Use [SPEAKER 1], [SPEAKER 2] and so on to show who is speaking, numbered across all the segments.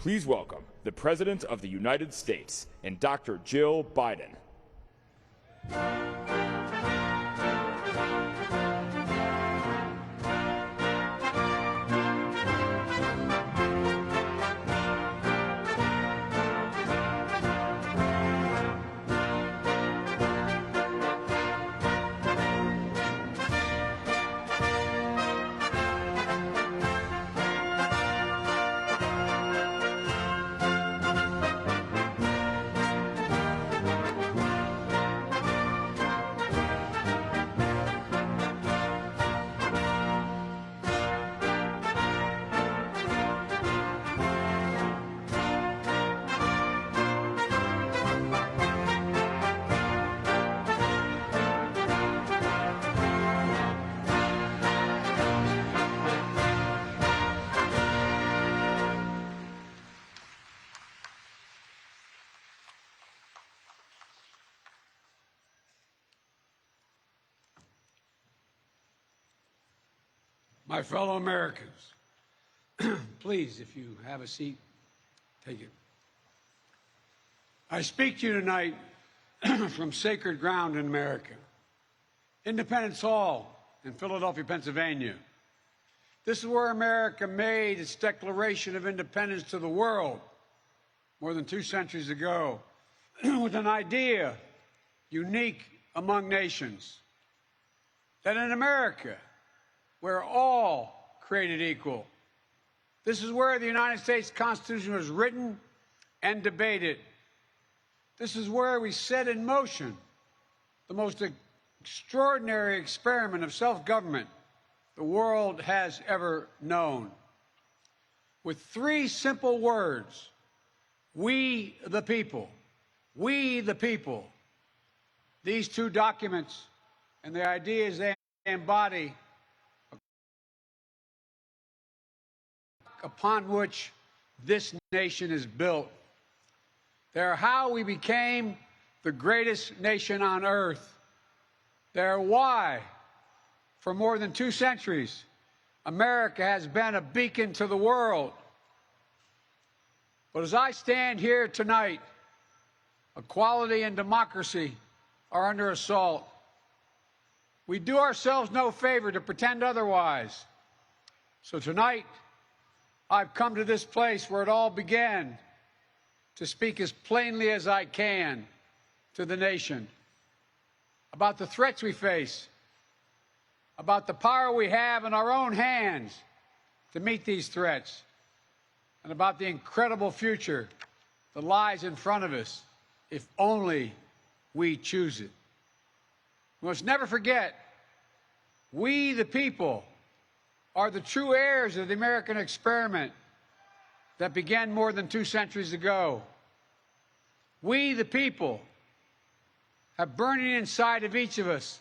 [SPEAKER 1] Please welcome the President of the United States and Dr. Jill Biden.
[SPEAKER 2] My fellow Americans, please, if you have a seat, take it. I speak to you tonight from sacred ground in America, Independence Hall in Philadelphia, Pennsylvania. This is where America made its Declaration of Independence to the world more than 2 centuries ago with an idea unique among nations, that in America, we're all created equal. This is where the United States Constitution was written and debated. This is where we set in motion the most extraordinary experiment of self-government the world has ever known. With 3 simple words: we the people, we the people. These 2 documents and the ideas they embody, upon which this nation is built. They're how we became the greatest nation on earth. They're why, for more than 2 centuries, America has been a beacon to the world. But as I stand here tonight, equality and democracy are under assault. We do ourselves no favor to pretend otherwise. So tonight, I've come to this place where it all began to speak as plainly as I can to the nation about the threats we face, about the power we have in our own hands to meet these threats, and about the incredible future that lies in front of us if only we choose it. We must never forget, we the people are the true heirs of the American experiment that began more than 2 centuries ago. We the people have burning inside of each of us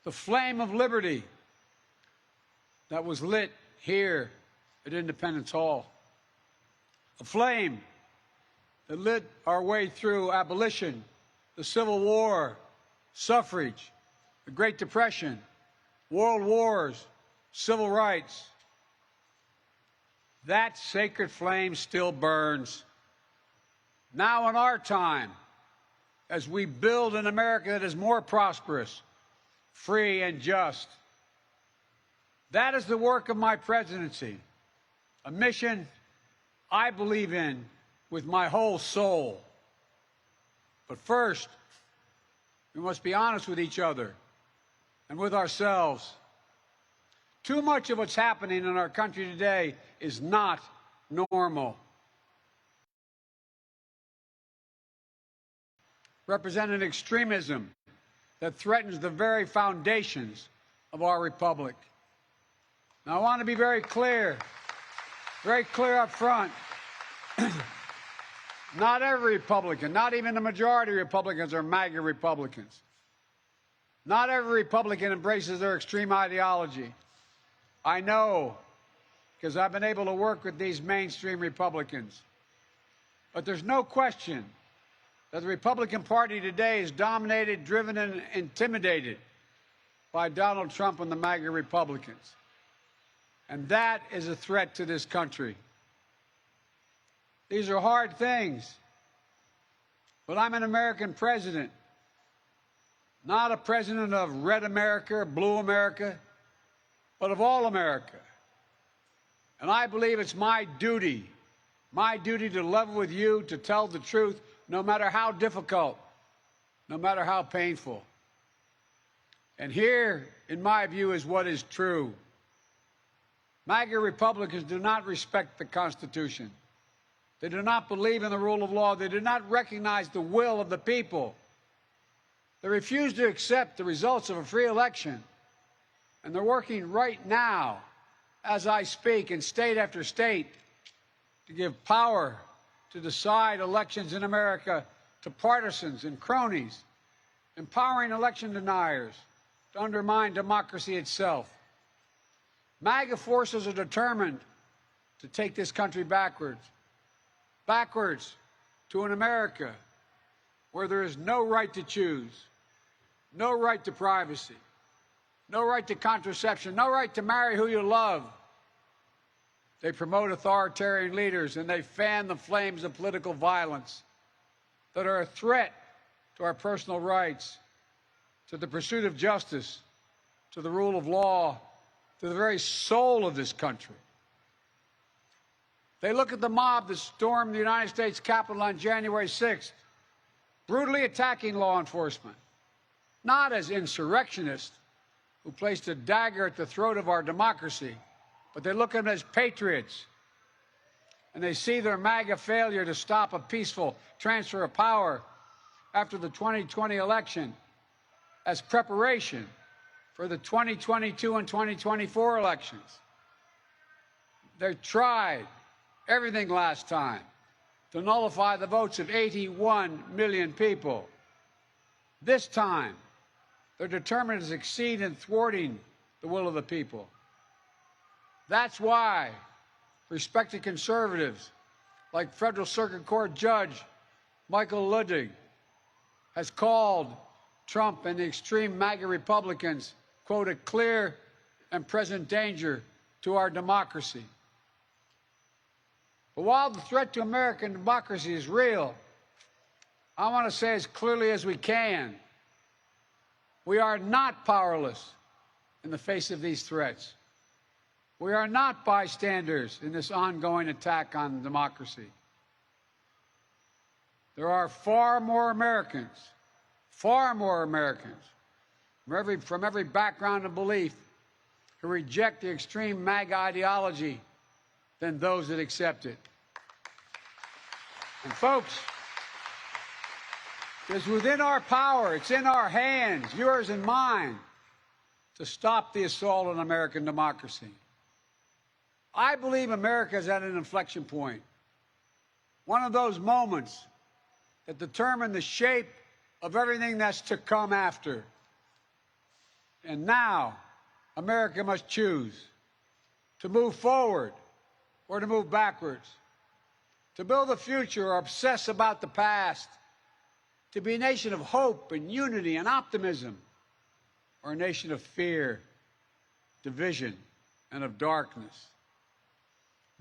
[SPEAKER 2] the flame of liberty that was lit here at Independence Hall. A flame that lit our way through abolition, the Civil War, suffrage, the Great Depression, world wars, civil rights. That sacred flame still burns. Now in our time, as we build an America that is more prosperous, free, and just. That is the work of my presidency, a mission I believe in with my whole soul. But first, we must be honest with each other and with ourselves. Too much of what's happening in our country today is not normal. Representing extremism that threatens the very foundations of our republic. Now, I want to be very clear up front. Not every Republican, not even the majority of Republicans are MAGA Republicans. Not every Republican embraces their extreme ideology. I know, because I've been able to work with these mainstream Republicans. But there's no question that the Republican Party today is dominated, driven, and intimidated by Donald Trump and the MAGA Republicans. And that is a threat to this country. These are hard things. But I'm an American president, not a president of red America or blue America, but of all America. And I believe it's my duty to level with you, to tell the truth, no matter how difficult, no matter how painful. And here, in my view, is what is true. MAGA Republicans do not respect the Constitution. They do not believe in the rule of law. They do not recognize the will of the people. They refuse to accept the results of a free election. And they're working right now, as I speak, in state after state, to give power to decide elections in America to partisans and cronies, empowering election deniers to undermine democracy itself. MAGA forces are determined to take this country backwards to an America where there is no right to choose, no right to privacy, no right to contraception, no right to marry who you love. They promote authoritarian leaders, and they fan the flames of political violence that are a threat to our personal rights, to the pursuit of justice, to the rule of law, to the very soul of this country. They look at the mob that stormed the United States Capitol on January 6th, brutally attacking law enforcement, not as insurrectionists who placed a dagger at the throat of our democracy, but they look at them as patriots, and they see their MAGA failure to stop a peaceful transfer of power after the 2020 election as preparation for the 2022 and 2024 elections. They tried everything last time to nullify the votes of 81 million people. This time, they're determined to succeed in thwarting the will of the people. That's why respected conservatives like Federal Circuit Court Judge Michael Ludwig has called Trump and the extreme MAGA Republicans, quote, a clear and present danger to our democracy. But while the threat to American democracy is real, I want to say as clearly as we can, we are not powerless in the face of these threats. We are not bystanders in this ongoing attack on democracy. There are far more Americans from every background and belief who reject the extreme MAGA ideology than those that accept it. And folks, it's within our power, it's in our hands, yours and mine, to stop the assault on American democracy. I believe America is at an inflection point, one of those moments that determine the shape of everything that's to come after. And now, America must choose to move forward or to move backwards, to build a future or obsess about the past, to be a nation of hope and unity and optimism, or a nation of fear, division, and of darkness.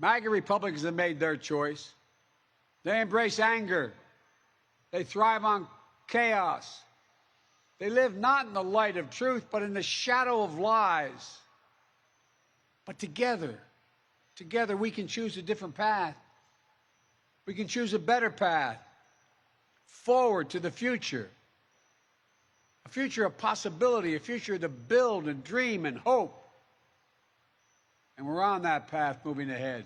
[SPEAKER 2] MAGA Republicans have made their choice. They embrace anger. They thrive on chaos. They live not in the light of truth, but in the shadow of lies. But together we can choose a different path. We can choose a better path forward to the future. A future of possibility, a future to build and dream and hope. And we're on that path moving ahead.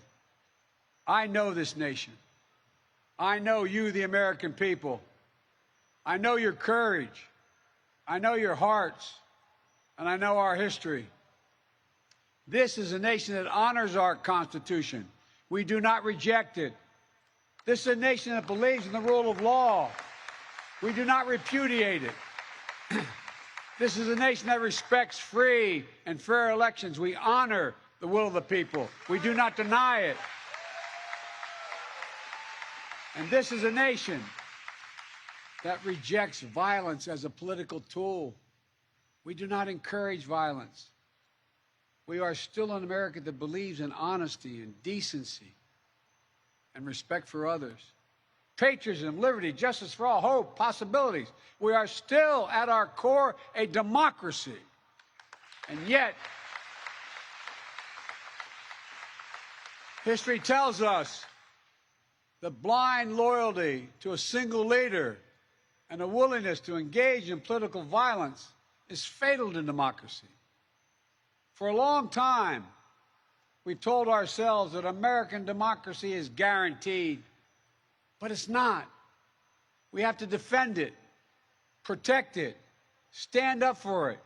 [SPEAKER 2] I know this nation. I know you, the American people. I know your courage. I know your hearts. And I know our history. This is a nation that honors our Constitution. We do not reject it. This is a nation that believes in the rule of law. We do not repudiate it. This is a nation that respects free and fair elections. We honor the will of the people. We do not deny it. And this is a nation that rejects violence as a political tool. We do not encourage violence. We are still an America that believes in honesty and decency and respect for others. Patriotism, liberty, justice for all, hope, possibilities. We are still, at our core, a democracy. And yet, history tells us that blind loyalty to a single leader and a willingness to engage in political violence is fatal to democracy. For a long time, we've told ourselves that American democracy is guaranteed, but it's not. We have to defend it, protect it, stand up for it,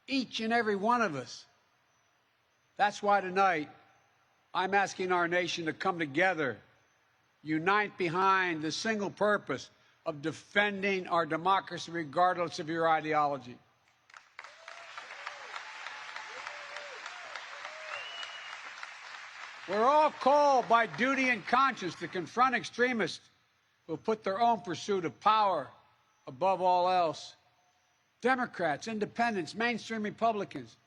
[SPEAKER 2] each and every one of us. That's why tonight, I'm asking our nation to come together, unite behind the single purpose of defending our democracy regardless of your ideology. We're all called by duty and conscience to confront extremists who put their own pursuit of power above all else, Democrats, independents, mainstream Republicans.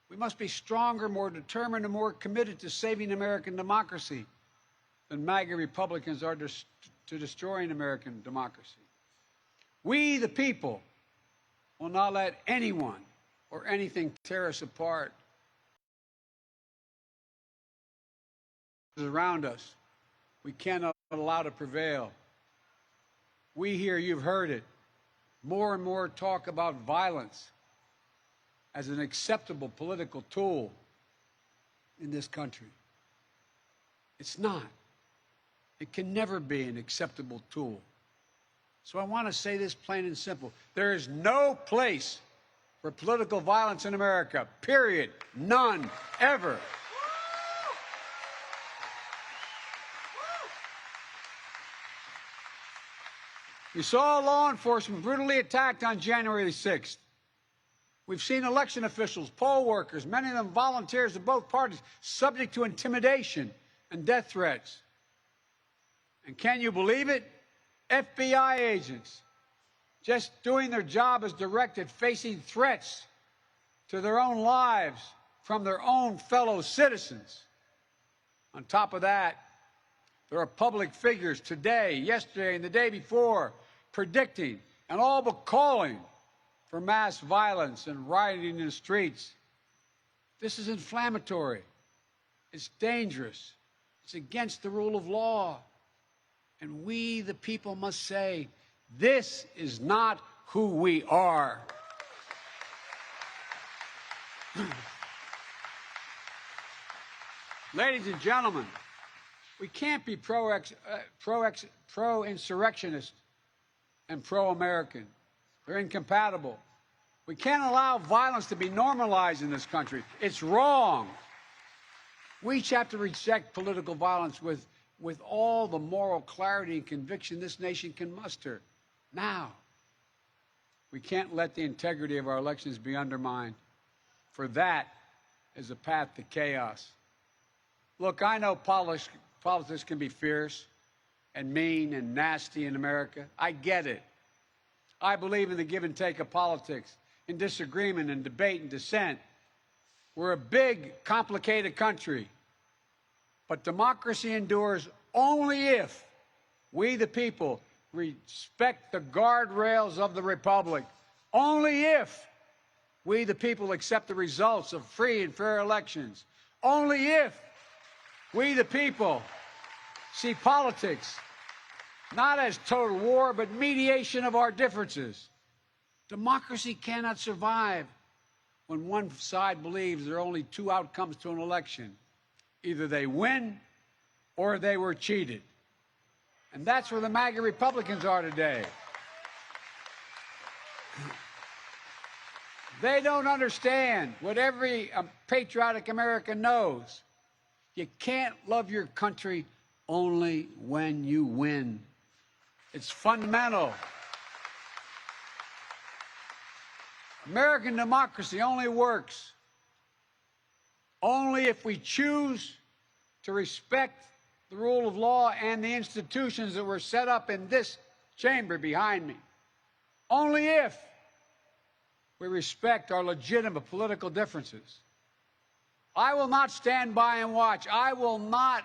[SPEAKER 2] We must be stronger, more determined, and more committed to saving American democracy than MAGA Republicans are to destroying American democracy. We, the people, will not let anyone or anything tear us apart. Around us, we cannot allow to prevail. We hear, you've heard it, more and more talk about violence as an acceptable political tool in this country. It's not. It can never be an acceptable tool. So I want to say this plain and simple. There is no place for political violence in America, period. None, ever. We saw law enforcement brutally attacked on January 6th. We've seen election officials, poll workers, many of them volunteers of both parties, subject to intimidation and death threats. And can you believe it? FBI agents, just doing their job as directed, facing threats to their own lives from their own fellow citizens. On top of that, there are public figures today, yesterday, and the day before predicting and all but calling for mass violence and rioting in the streets. This is inflammatory. It's dangerous. It's against the rule of law. And we, the people, must say, this is not who we are. Ladies and gentlemen, we can't be pro-insurrectionist and pro-American. They're incompatible. We can't allow violence to be normalized in this country. It's wrong. We each have to reject political violence with all the moral clarity and conviction this nation can muster. Now, we can't let the integrity of our elections be undermined, for that is a path to chaos. Look, I know politics can be fierce and mean and nasty in America. I get it. I believe in the give and take of politics, in disagreement and debate and dissent. We're a big, complicated country. But democracy endures only if we, the people, respect the guardrails of the republic. Only if we, the people, accept the results of free and fair elections. Only if we, the people, see politics not as total war, but mediation of our differences. Democracy cannot survive when one side believes there are only two outcomes to an election. Either they win or they were cheated. And that's where the MAGA Republicans are today. They don't understand what every patriotic American knows. You can't love your country only when you win. It's fundamental. American democracy only works only if we choose to respect the rule of law and the institutions that were set up in this chamber behind me. Only if we respect our legitimate political differences. I will not stand by and watch. I will not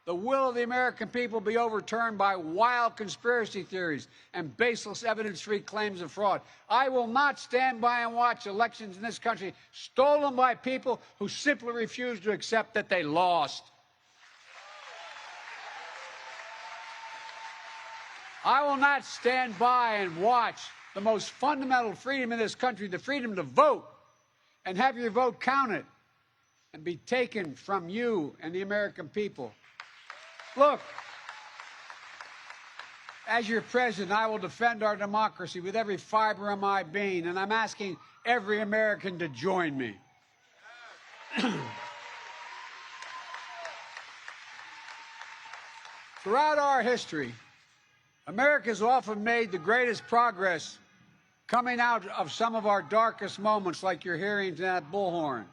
[SPEAKER 2] the will of the American people be overturned by wild conspiracy theories and baseless evidence-free claims of fraud. I will not stand by and watch elections in this country stolen by people who simply refuse to accept that they lost. I will not stand by and watch the most fundamental freedom in this country, the freedom to vote, and have your vote counted and be taken from you and the American people. Look, as your president, I will defend our democracy with every fiber of my being, and I'm asking every American to join me. Throughout our history, America's often made the greatest progress coming out of some of our darkest moments, like your hearings in that bullhorn.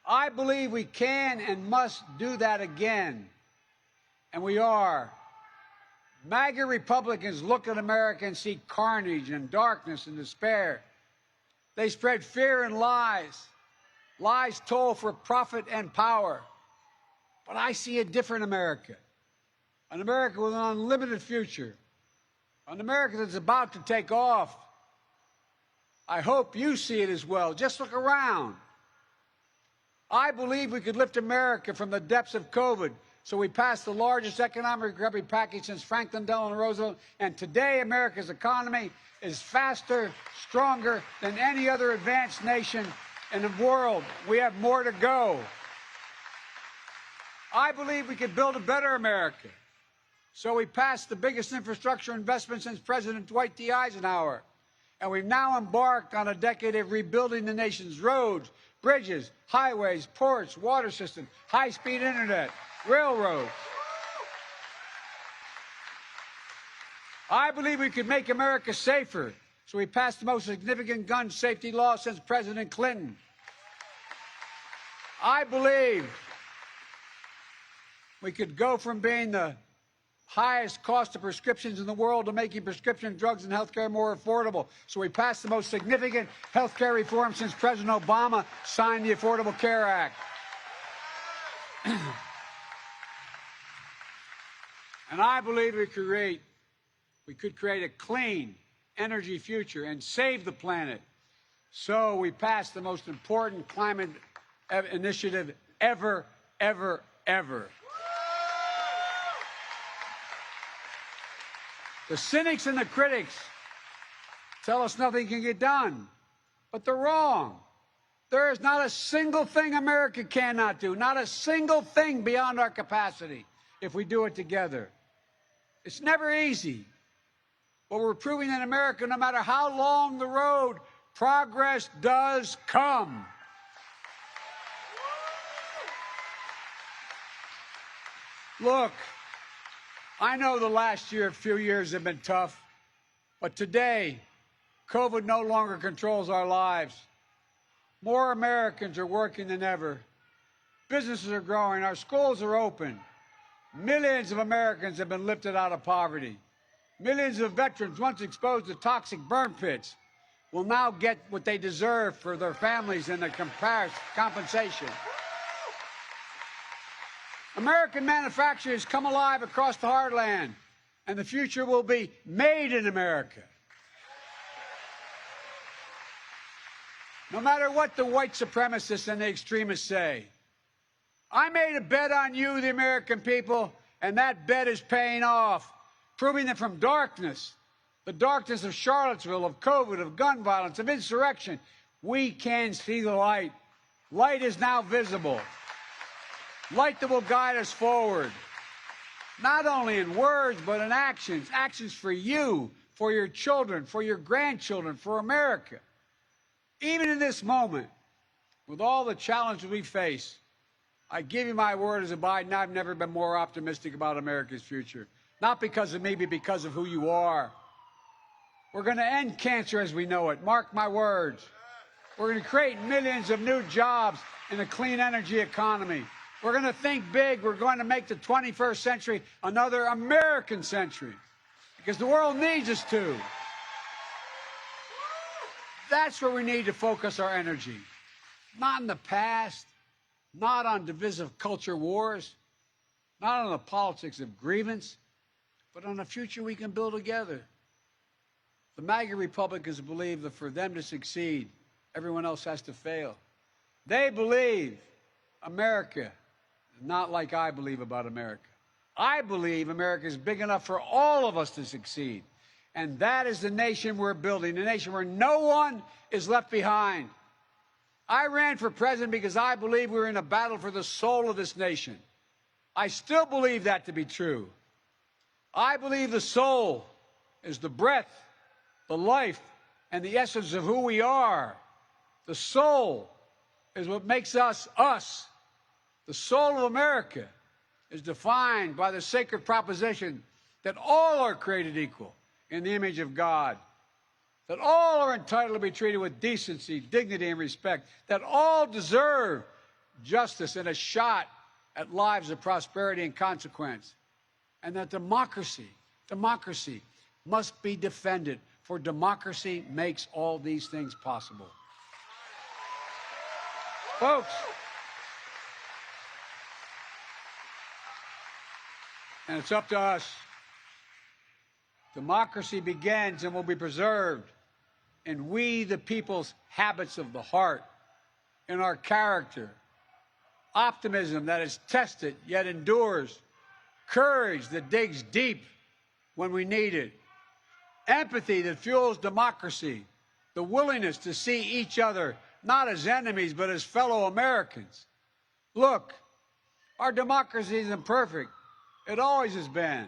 [SPEAKER 2] I believe we can and must do that again. And we are. MAGA Republicans look at America and see carnage and darkness and despair. They spread fear and lies. Lies told for profit and power. But I see a different America. An America with an unlimited future. An America that's about to take off. I hope you see it as well. Just look around. I believe we could lift America from the depths of COVID. So we passed the largest economic recovery package since Franklin Delano Roosevelt. And today, America's economy is faster, stronger than any other advanced nation in the world. We have more to go. I believe we could build a better America. So we passed the biggest infrastructure investment since President Dwight D. Eisenhower. And we've now embarked on a decade of rebuilding the nation's roads, bridges, highways, ports, water systems, high-speed internet, railroads. I believe we could make America safer. So we passed the most significant gun safety law since President Clinton. I believe we could go from being the highest cost of prescriptions in the world to making prescription drugs and health care more affordable. So we passed the most significant health care reform since President Obama signed the Affordable Care Act. And I believe we could create a clean energy future and save the planet. So we passed the most important climate initiative ever, ever, ever. The cynics and the critics tell us nothing can get done, but they're wrong. There is not a single thing America cannot do, not a single thing beyond our capacity if we do it together. It's never easy, but we're proving that America, no matter how long the road, progress does come. Look, I know the last few years have been tough, but today, COVID no longer controls our lives. More Americans are working than ever. Businesses are growing. Our schools are open. Millions of Americans have been lifted out of poverty. Millions of veterans once exposed to toxic burn pits will now get what they deserve for their families and their compensation. American manufacturers come alive across the heartland, and the future will be made in America. No matter what the white supremacists and the extremists say, I made a bet on you, the American people, and that bet is paying off, proving that from darkness, the darkness of Charlottesville, of COVID, of gun violence, of insurrection, we can see the light. Light is now visible. Light that will guide us forward, not only in words, but in actions. Actions for you, for your children, for your grandchildren, for America. Even in this moment, with all the challenges we face, I give you my word as a Biden, I've never been more optimistic about America's future. Not because of me, but because of who you are. We're going to end cancer as we know it. Mark my words. We're going to create millions of new jobs in a clean energy economy. We're going to think big. We're going to make the 21st century another American century because the world needs us to. That's where we need to focus our energy. Not in the past, not on divisive culture wars, not on the politics of grievance, but on a future we can build together. The MAGA Republicans believe that for them to succeed, everyone else has to fail. They believe America is not like I believe about America. I believe America is big enough for all of us to succeed. And that is the nation we're building, a nation where no one is left behind. I ran for president because I believe we're in a battle for the soul of this nation. I still believe that to be true. I believe the soul is the breath, the life, and the essence of who we are. The soul is what makes us, us. The soul of America is defined by the sacred proposition that all are created equal in the image of God, that all are entitled to be treated with decency, dignity, and respect, that all deserve justice and a shot at lives of prosperity and consequence, and that democracy Democracy must be defended, for democracy makes all these things possible. Folks, and it's up to us. Democracy begins and will be preserved in we, the people's habits of the heart, in our character, optimism that is tested yet endures, courage that digs deep when we need it, empathy that fuels democracy, the willingness to see each other not as enemies but as fellow Americans. Look, our democracy isn't perfect. It always has been.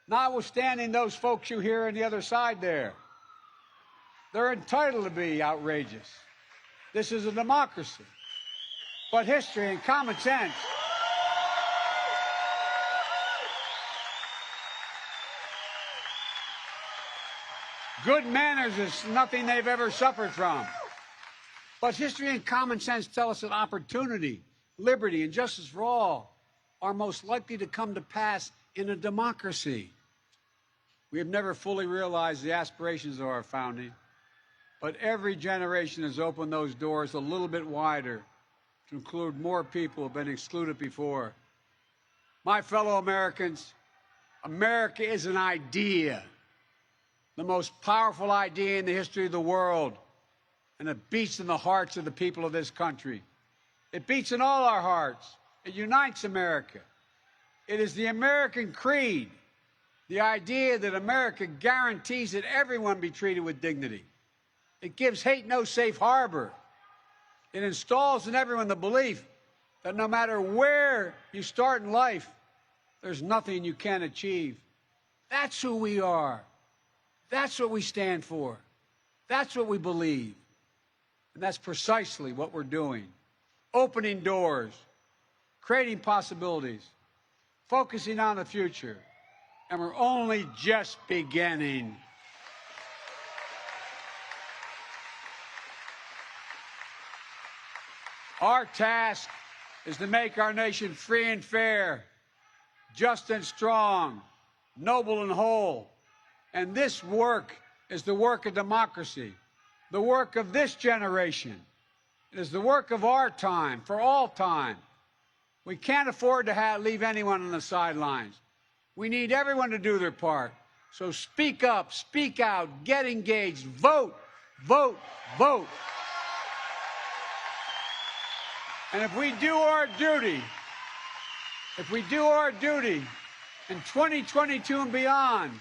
[SPEAKER 2] Notwithstanding those folks you hear on the other side there, they're entitled to be outrageous. This is a democracy. But history and common sense good manners is nothing they've ever suffered from. But history and common sense tell us that opportunity, liberty, and justice for all are most likely to come to pass in a democracy. We have never fully realized the aspirations of our founding, but every generation has opened those doors a little bit wider to include more people who have been excluded before. My fellow Americans, America is an idea, the most powerful idea in the history of the world, and it beats in the hearts of the people of this country. It beats in all our hearts. It unites America. It is the American creed, the idea that America guarantees that everyone be treated with dignity. It gives hate no safe harbor. It installs in everyone the belief that no matter where you start in life, there's nothing you can't achieve. That's who we are. That's what we stand for. That's what we believe. And that's precisely what we're doing. Opening doors, creating possibilities, focusing on the future. And we're only just beginning. Our task is to make our nation free and fair, just and strong, noble and whole. And this work is the work of democracy, the work of this generation. It is the work of our time, for all time. We can't afford to leave anyone on the sidelines. We need everyone to do their part. So speak up, speak out, get engaged, vote, vote, vote. And if we do our duty in 2022 and beyond,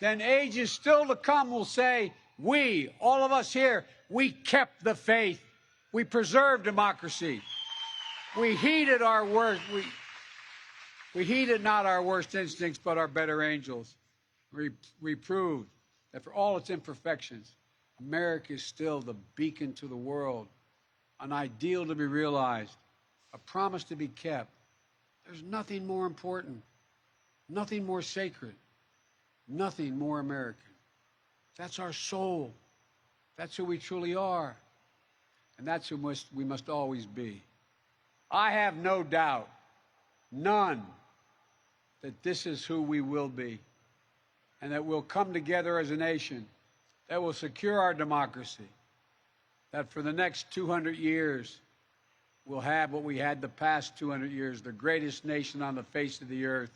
[SPEAKER 2] then ages still to come will say, we, all of us here, we kept the faith. We preserved democracy. We heeded our worst. We heeded not our worst instincts, but our better angels. We proved that for all its imperfections, America is still the beacon to the world, an ideal to be realized, a promise to be kept. There's nothing more important, nothing more sacred, nothing more American. That's our soul. That's who we truly are. And that's who we must always be. I have no doubt, none, that this is who we will be, and that we'll come together as a nation that will secure our democracy, that for the next 200 years, we'll have what we had the past 200 years, the greatest nation on the face of the earth.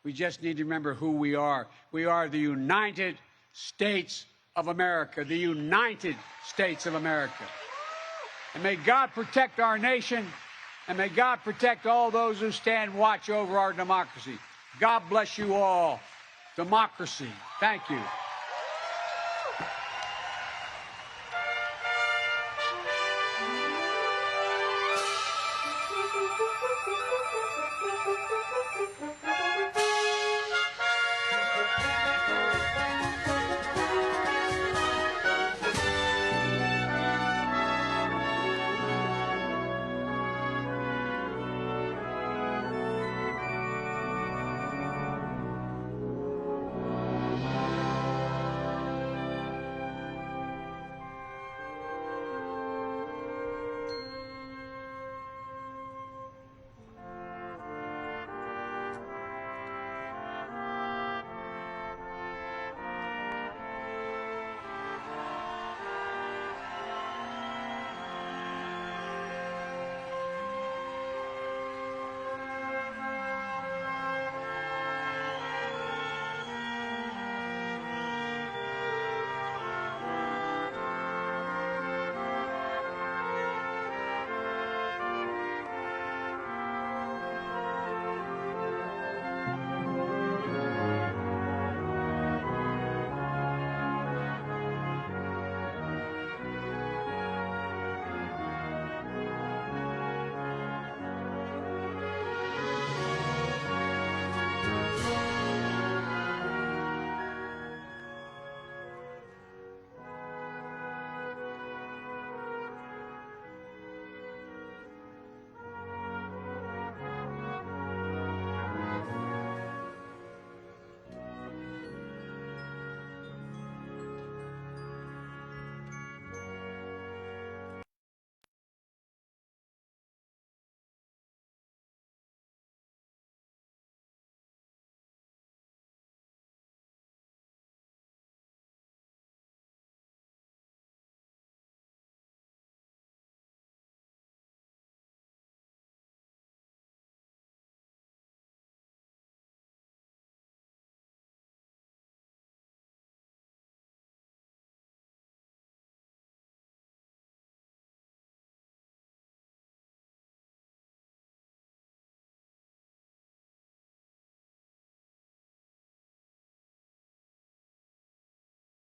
[SPEAKER 2] We just need to remember who we are. We are the United States of America, the United States of America. And may God protect our nation, and may God protect all those who stand watch over our democracy. God bless you all. Democracy. Thank you.